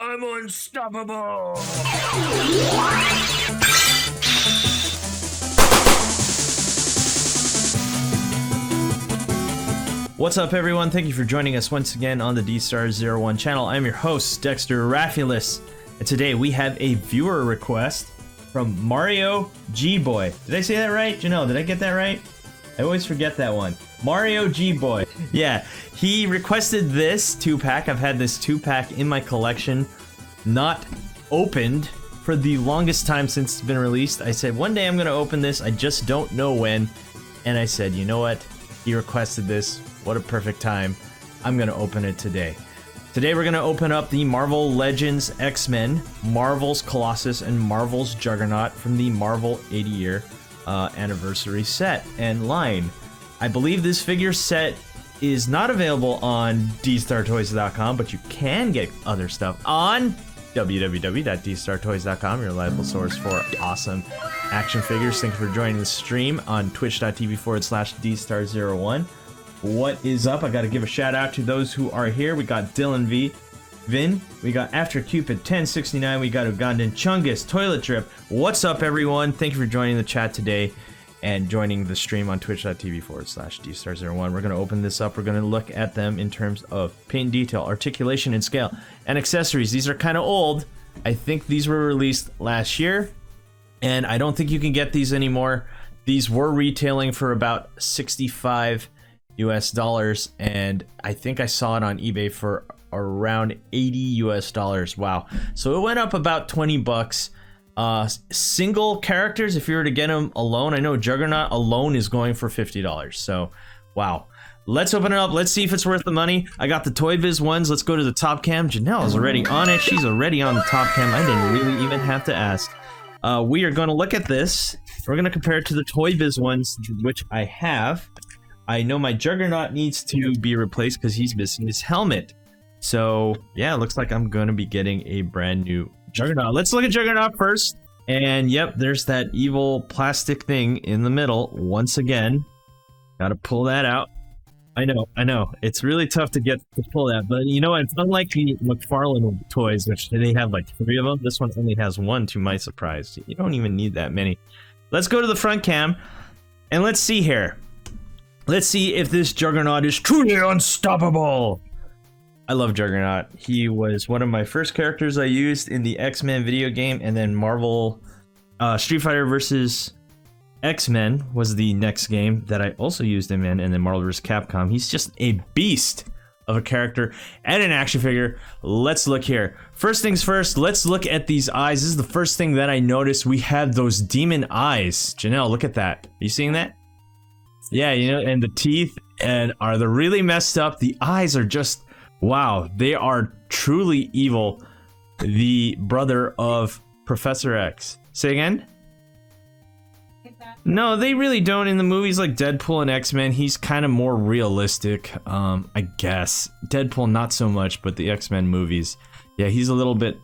I'm unstoppable! What's up, everyone? Thank you for joining us once again on the Dstar01 channel. I'm your host, Dexter Arafiles, and today we have a viewer request from Mario G Boy. Did I say that right? Janelle, did I get that right? I always forget that one. Mario G Boy. Yeah, he requested this 2-pack. I've had this 2-pack in my collection, not opened for the longest time since it's been released. I said one day I'm gonna open this, I just don't know when. And I said, you know what? He requested this. What a perfect time. I'm gonna open it today. Today we're gonna open up the Marvel Legends X-Men, Marvel's Colossus, and Marvel's Juggernaut from the Marvel 80-year anniversary set and line. I believe this figure set is not available on Dstar01 but you can get other stuff on www.dstar01.com, your reliable source for awesome action figures. Thank you for joining the stream on twitch.tv/Dstar01. What is up? I gotta give a shout out to those who are here. We got Dylan Vin, we got After Cupid 1069, we got Ugandan Chungus, Toilet Drip. What's up, everyone? Thank you for joining the chat today and joining the stream on twitch.tv/Dstar01. We're gonna open this up. We're gonna look at them in terms of paint detail, articulation, and scale, and accessories. These are kind of old. I think these were released last year, and I don't think you can get these anymore. These were retailing for about $65 US, and I think I saw it on eBay for around $80 US. Wow. So it went up about 20 bucks. Single characters, if you were to get them alone, I know Juggernaut alone is going for $50. So, wow. Let's open it up. Let's see if it's worth the money. I got the Toy Biz ones. Let's go to the top cam. Janelle is already on it. She's already on the top cam. I didn't really even have to ask. We are going to look at this. We're going to compare it to the Toy Biz ones, which I have. I know my Juggernaut needs to be replaced because he's missing his helmet. So, yeah, it looks like I'm going to be getting a brand new Juggernaut. Let's look at Juggernaut first. And, yep, there's that evil plastic thing in the middle. Once again, gotta pull that out. I know. It's really tough to pull that. But, you know, it's unlike the McFarlane toys, which they have like 3 of them. This one only has 1, to my surprise. You don't even need that many. Let's go to the front cam. And let's see here. Let's see if this Juggernaut is truly unstoppable. I love Juggernaut. He was one of my first characters I used in the X-Men video game, and then Marvel Street Fighter vs. X-Men was the next game that I also used him in, and then Marvel vs. Capcom. He's just a beast of a character and an action figure. Let's look here. First things first, let's look at these eyes. This is the first thing that I noticed. We have those demon eyes. Janelle, look at that. Are you seeing that? Yeah, you know, and the teeth are they really messed up. The eyes are just, wow, they are truly evil. The brother of Professor X. Say again? No, they really don't. In the movies like Deadpool and X-Men, he's kind of more realistic, I guess. Deadpool, not so much, but the X-Men movies, yeah, he's a little bit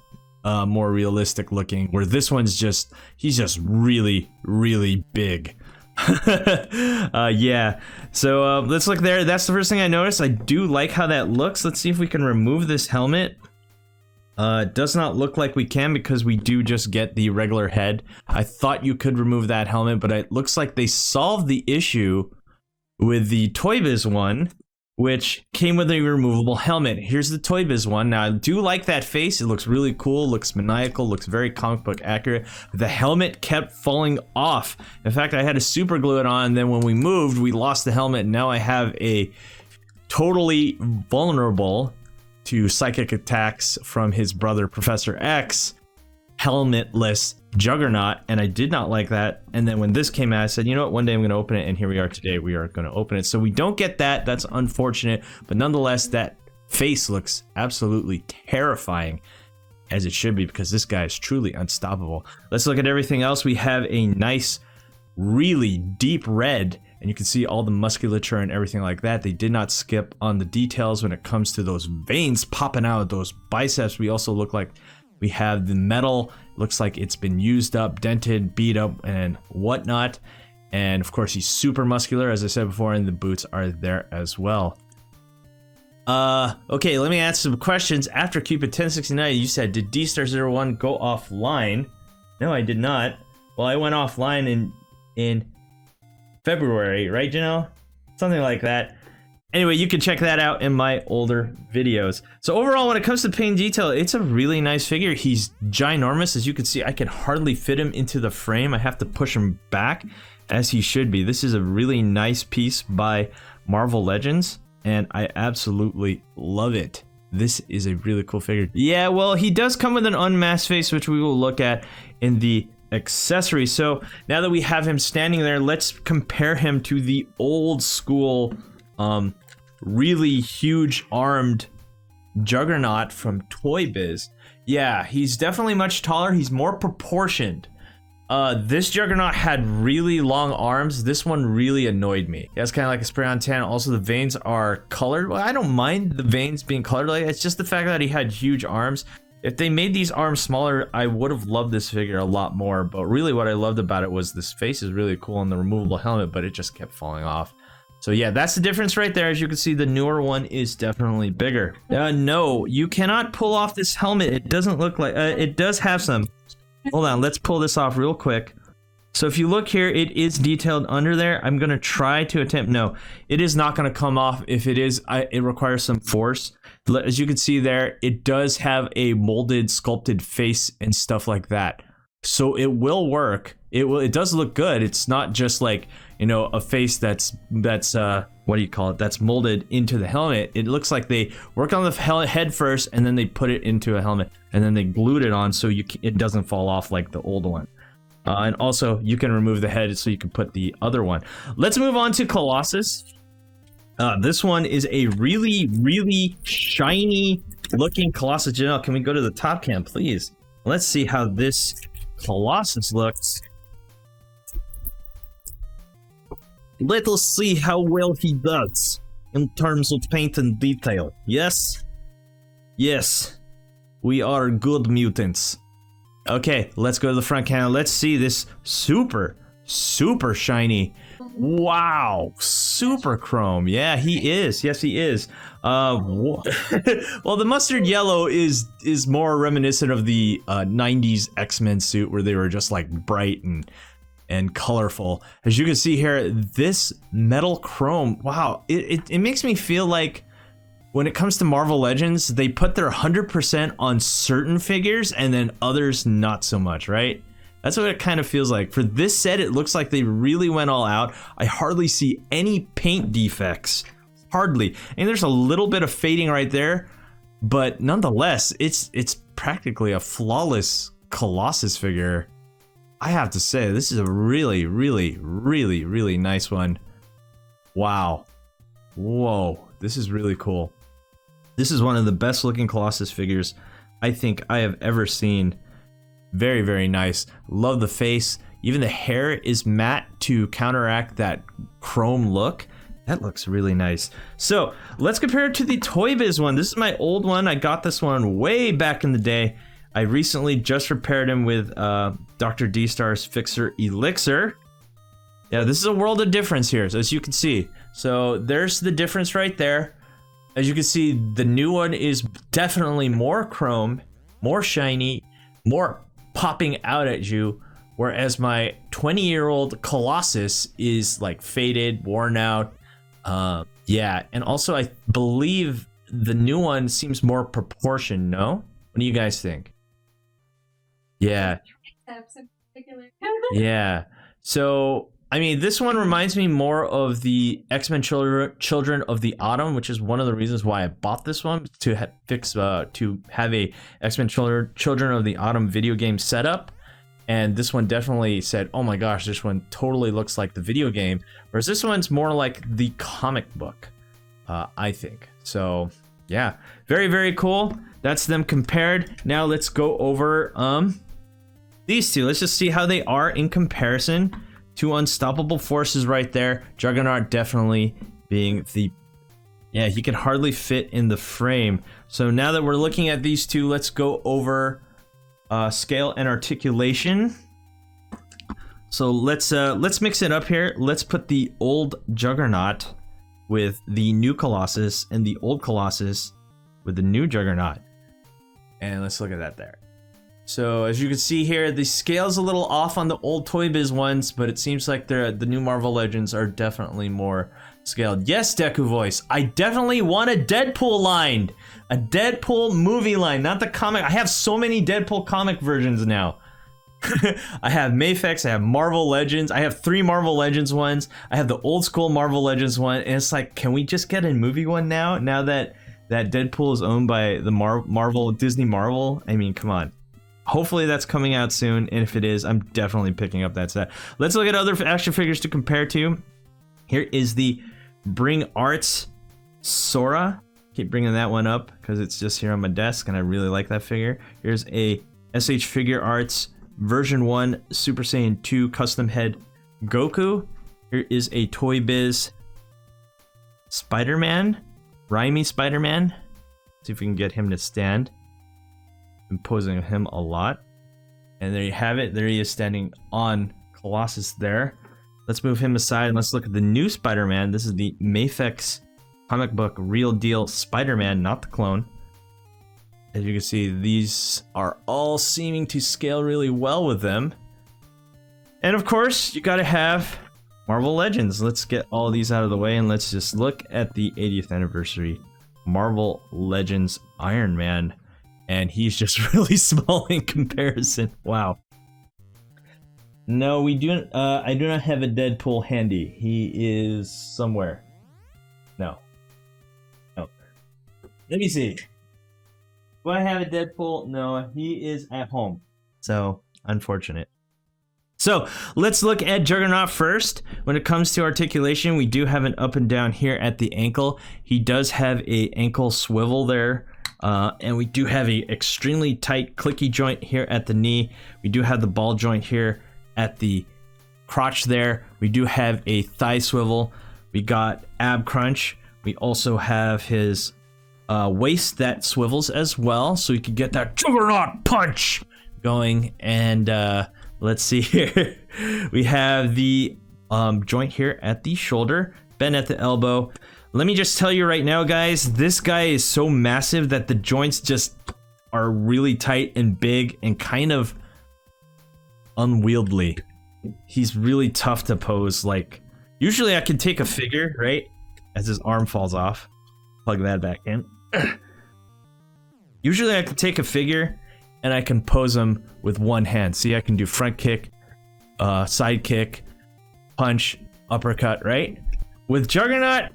more realistic looking, where this one's just, he's just really, really big. Yeah, so let's look there. That's the first thing I noticed. I do like how that looks. Let's see if we can remove this helmet. It does not look like we can because we do just get the regular head. I thought you could remove that helmet, but it looks like they solved the issue with the Toy Biz one, which came with a removable helmet. Here's the Toy Biz one. Now, I do like that face. It looks really cool, looks maniacal, looks very comic book accurate. The helmet kept falling off. In fact, I had to super glue it on, then when we moved, we lost the helmet, and now I have a totally vulnerable to psychic attacks from his brother, Professor X, helmetless Juggernaut, and I did not like that. And then when this came out, I said, you know what, one day I'm going to open it, and here we are today. We are going to open it. So we don't get that. That's unfortunate, but nonetheless, that face looks absolutely terrifying, as it should be, because this guy is truly unstoppable. Let's look at everything else. We have a nice, really deep red, and you can see all the musculature and everything like that. They did not skip on the details when it comes to those veins popping out of those biceps. We also look like we have the metal. Looks like it's been used up, dented, beat up, and whatnot. And of course, he's super muscular, as I said before, and the boots are there as well. Okay, let me ask some questions. After Cupid 1069, you said, did Dstar01 go offline? No, I did not. Well, I went offline in February, right, Janelle? Something like that. Anyway, you can check that out in my older videos. So overall, when it comes to paint detail, it's a really nice figure. He's ginormous. As you can see, I can hardly fit him into the frame. I have to push him back, as he should be. This is a really nice piece by Marvel Legends, and I absolutely love it. This is a really cool figure. Yeah, well, he does come with an unmasked face, which we will look at in the accessories. So now that we have him standing there, let's compare him to the old school really huge armed Juggernaut from Toy Biz. Yeah, he's definitely much taller. He's more proportioned. This Juggernaut had really long arms. This one really annoyed me. It's kind of like a spray-on tan. Also, the veins are colored. Well, I don't mind the veins being colored like that. It's just the fact that he had huge arms. If they made these arms smaller, I would have loved this figure a lot more. But really what I loved about it was this face is really cool on the removable helmet, but it just kept falling off. So yeah, that's the difference right there. As you can see, the newer one is definitely bigger. No, you cannot pull off this helmet. It doesn't look like... it does have some... Hold on, let's pull this off real quick. So if you look here, it is detailed under there. I'm going to try to attempt... No, it is not going to come off. If it is, it requires some force. As you can see there, it does have a molded, sculpted face and stuff like that. So it will work. It does look good. It's not just like, you know, a face that's what do you call it? That's molded into the helmet. It looks like they worked on the head first, and then they put it into a helmet, and then they glued it on so it doesn't fall off like the old one. And also, you can remove the head so you can put the other one. Let's move on to Colossus. This one is a really, really shiny looking Colossus. Janelle, can we go to the top cam, please? Let's see how this Colossus looks. Let us see how well he does in terms of paint and detail. Yes? Yes. We are good mutants. Okay, let's go to the front camera. Let's see this super, super shiny. Wow, super chrome. Yeah, he is. Yes, he is. Well, the mustard yellow is more reminiscent of the 90s X-Men suit where they were just like bright and colorful. As you can see here, this metal chrome, wow, it makes me feel like when it comes to Marvel Legends, they put their 100% on certain figures and then others not so much, right? That's what it kind of feels like. For this set, it looks like they really went all out. I hardly see any paint defects. Hardly. And there's a little bit of fading right there, but nonetheless, it's practically a flawless Colossus figure. I have to say, this is a really, really, really, really nice one. Wow. Whoa. This is really cool. This is one of the best looking Colossus figures I think I have ever seen. Very, very nice. Love the face. Even the hair is matte to counteract that chrome look. That looks really nice. So let's compare it to the Toy Biz one. This is my old one. I got this one way back in the day. I recently just repaired him with Dr. D-Star's Fixer Elixir. Yeah, this is a world of difference here, as you can see. So there's the difference right there. As you can see, the new one is definitely more chrome, more shiny, more popping out at you, whereas my 20-year-old Colossus is like faded, worn out. Yeah, and also I believe the new one seems more proportioned, no? What do you guys think? Yeah. Yeah. So, I mean, this one reminds me more of the X-Men Children of the Autumn, which is one of the reasons why I bought this one, to have a X-Men Children of the Autumn video game setup. And this one definitely said, oh my gosh, this one totally looks like the video game. Whereas this one's more like the comic book, I think. So, yeah. Very, very cool. That's them compared. Now let's go over these two. Let's just see how they are in comparison. Two unstoppable forces right there. Juggernaut definitely being the... Yeah, he can hardly fit in the frame. So now that we're looking at these two, let's go over scale and articulation. So let's mix it up here. Let's put the old Juggernaut with the new Colossus and the old Colossus with the new Juggernaut. And let's look at that there. So as you can see here, the scale's a little off on the old Toy Biz ones, but it seems like the new Marvel Legends are definitely more scaled. Yes, Deku Voice, I definitely want a Deadpool line. A Deadpool movie line, not the comic. I have so many Deadpool comic versions now. I have Mafex, I have Marvel Legends, I have 3 Marvel Legends ones, I have the old school Marvel Legends one, and it's like, can we just get a movie one now? Now that Deadpool is owned by the Marvel, Disney Marvel? I mean, come on. Hopefully that's coming out soon, and if it is, I'm definitely picking up that set. Let's look at other action figures to compare to. Here is the Bring Arts Sora. Keep bringing that one up because it's just here on my desk, and I really like that figure. Here's a SH Figure Arts Version 1 Super Saiyan 2 Custom Head Goku. Here is a Toy Biz Spider-Man, Raimi Spider-Man. See if we can get him to stand. I'm posing him a lot. And there you have it. There he is standing on Colossus there. Let's move him aside and let's look at the new Spider-Man. This is the Mafex comic book Real Deal Spider-Man, not the clone. As you can see, these are all seeming to scale really well with them. And of course, you gotta have Marvel Legends. Let's get all these out of the way and let's just look at the 80th anniversary Marvel Legends Iron Man. And he's just really small in comparison. Wow. No, we do. I do not have a Deadpool handy. He is somewhere. No. Let me see. Do I have a Deadpool? No, he is at home. So, unfortunate. So, let's look at Juggernaut first. When it comes to articulation, we do have an up and down here at the ankle. He does have a ankle swivel there. And we do have a extremely tight clicky joint here at the knee. We do have the ball joint here at the crotch there. We do have a thigh swivel. We got ab crunch. We also have his waist that swivels as well, so you can get that Juggernaut punch going. And let's see here. We have the joint here at the shoulder, bend at the elbow. Let me just tell you right now, guys, this guy is so massive that the joints just are really tight and big and kind of unwieldy. He's really tough to pose. Like, usually I can take a figure, right? As his arm falls off. Plug that back in. Usually I can take a figure and I can pose him with one hand. See, I can do front kick, side kick, punch, uppercut, right? With Juggernaut,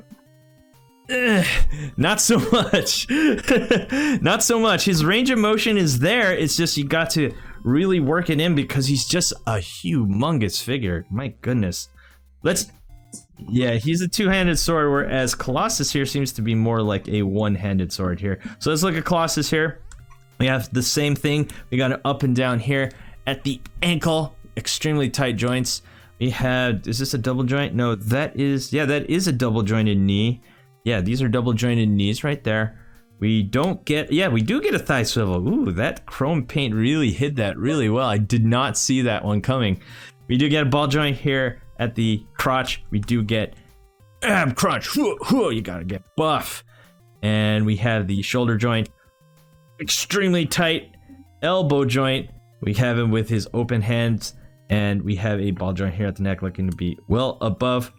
not so much. Not so much. His range of motion is there. It's just you got to really work it in because he's just a humongous figure. My goodness. Yeah, he's a two-handed sword, whereas Colossus here seems to be more like a one-handed sword here. So let's look at Colossus here. We have the same thing. We got an up and down here at the ankle. Extremely tight joints. We have, is this a double joint? No, that is a double jointed knee. Yeah, these are double jointed knees right there. We don't get, yeah, we do get a thigh swivel. Ooh, that chrome paint really hid that really well. I did not see that one coming. We do get a ball joint here at the crotch. We do get ab crunch. You gotta get buff. And we have the shoulder joint. Extremely tight elbow joint. We have him with his open hands. And we have a ball joint here at the neck looking to be well above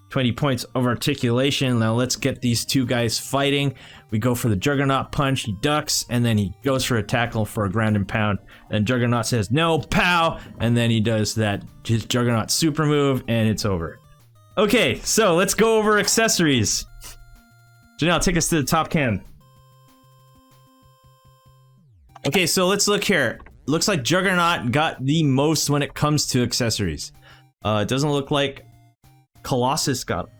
20 points of articulation. Now let's get these two guys fighting. We go for the Juggernaut punch. He ducks, and then he goes for a tackle for a ground and pound. And Juggernaut says, no, pow! And then he does that his Juggernaut super move, and it's over. Okay, so let's go over accessories. Janelle, take us to the top cam. Okay, so let's look here. Looks like Juggernaut got the most when it comes to accessories. It doesn't look like Colossus got them.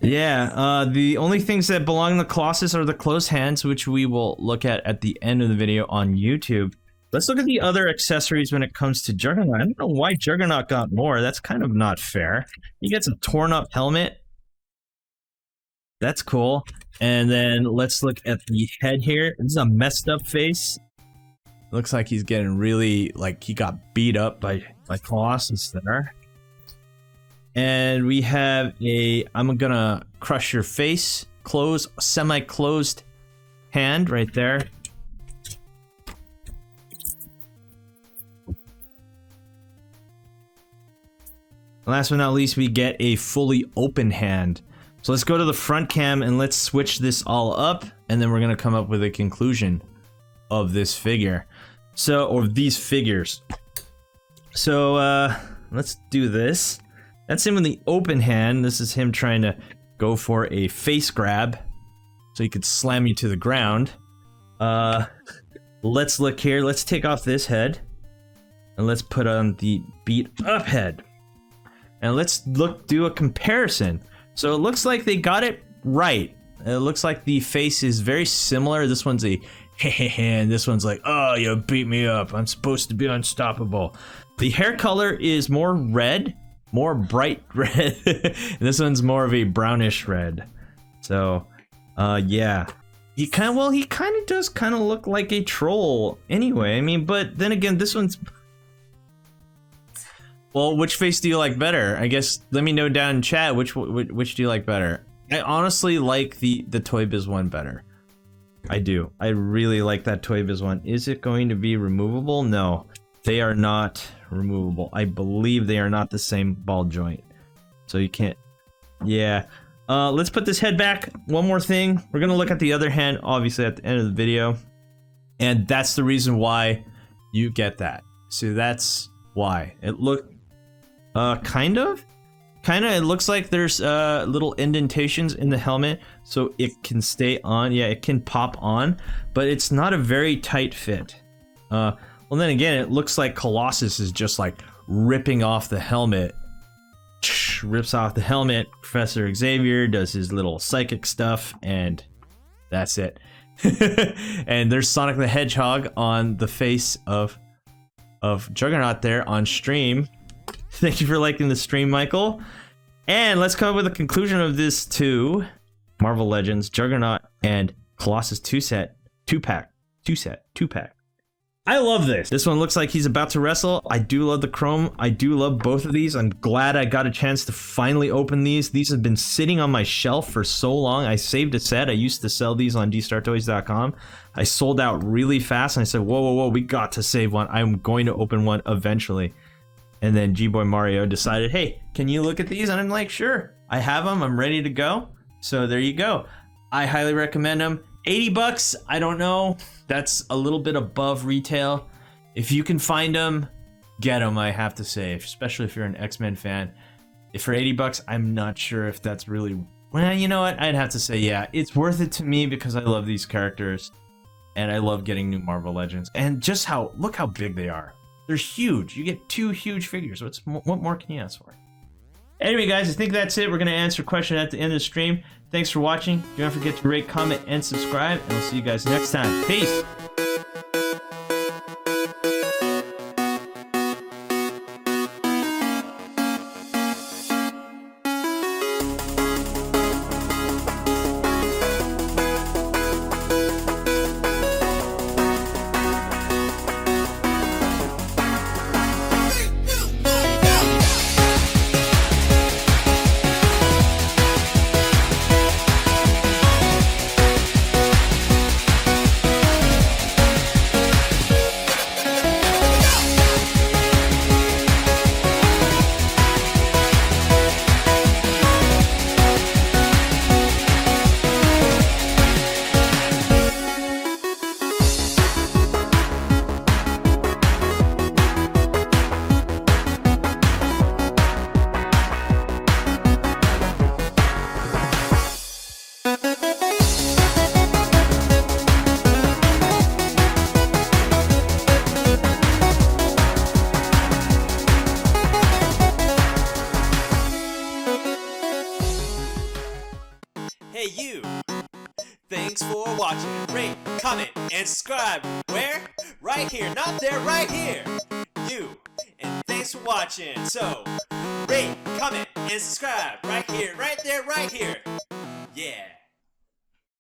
Yeah, the only things that belong to Colossus are the closed hands, which we will look at the end of the video on YouTube. Let's look at the other accessories when it comes to Juggernaut. I don't know why Juggernaut got more. That's kind of not fair. He gets a torn up helmet. That's cool. And then let's look at the head here. This is a messed up face. Looks like he's getting really, like, he got beat up by Colossus there. And we have a, I'm gonna crush your face. Close, semi-closed hand right there. Last but not least, we get a fully open hand. So let's go to the front cam and let's switch this all up, and then we're gonna come up with a conclusion of this figure. So, or these figures. So, let's do this. That's him with the open hand. This is him trying to go for a face grab, so he could slam you to the ground. Let's look here. Let's take off this head, and let's put on the beat up head. And let's do a comparison. So it looks like they got it right. It looks like the face is very similar. This one's a and this one's like, oh, you beat me up. I'm supposed to be unstoppable. The hair color is more red, more bright red. And this one's more of a brownish red. So, yeah. He kind of does kind of look like a troll anyway. I mean, but then again, this one's... Well, which face do you like better? I guess let me know down in chat which do you like better. I honestly like the Toy Biz one better. I do. I really like that Toy Biz one. Is it going to be removable? No, they are not removable. I believe they are not the same ball joint, so you can't. Yeah. Let's put this head back. One more thing. We're gonna look at the other hand, obviously, at the end of the video, and that's the reason why you get that. So that's why it looked. It looks like there's little indentations in the helmet, so it can stay on. Yeah, it can pop on, but it's not a very tight fit. Well, then again, it looks like Colossus is just like ripping off the helmet. Rips off the helmet. Professor Xavier does his little psychic stuff, and that's it. And there's Sonic the Hedgehog on the face of Juggernaut there on stream. Thank you for liking the stream, Michael. And let's come up with a conclusion of this too. Marvel Legends, Juggernaut, and Colossus 2-pack. I love this. This one looks like he's about to wrestle. I do love the chrome. I do love both of these. I'm glad I got a chance to finally open these. These have been sitting on my shelf for so long. I saved a set. I used to sell these on dstartoys.com. I sold out really fast, and I said, whoa, we got to save one. I'm going to open one eventually. And then G-Boy Mario decided, hey, can you look at these? And I'm like, sure. I have them. I'm ready to go. So there you go. I highly recommend them. 80 bucks, I don't know. That's a little bit above retail. If you can find them, get them, I have to say. Especially if you're an X-Men fan. If for 80 bucks, I'm not sure if that's really... Well, you know what? I'd have to say, yeah. It's worth it to me because I love these characters. And I love getting new Marvel Legends. And just look how big they are. They're huge. You get 2 huge figures. What more can you ask for? Anyway, guys, I think that's it. We're going to answer a question at the end of the stream. Thanks for watching. Don't forget to rate, comment, and subscribe. And we'll see you guys next time. Peace. Hey you! Thanks for watching. Rate, comment, and subscribe. Where? Right here. Not there, right here. You. And thanks for watching. So, rate, comment, and subscribe. Right here, right there, right here. Yeah.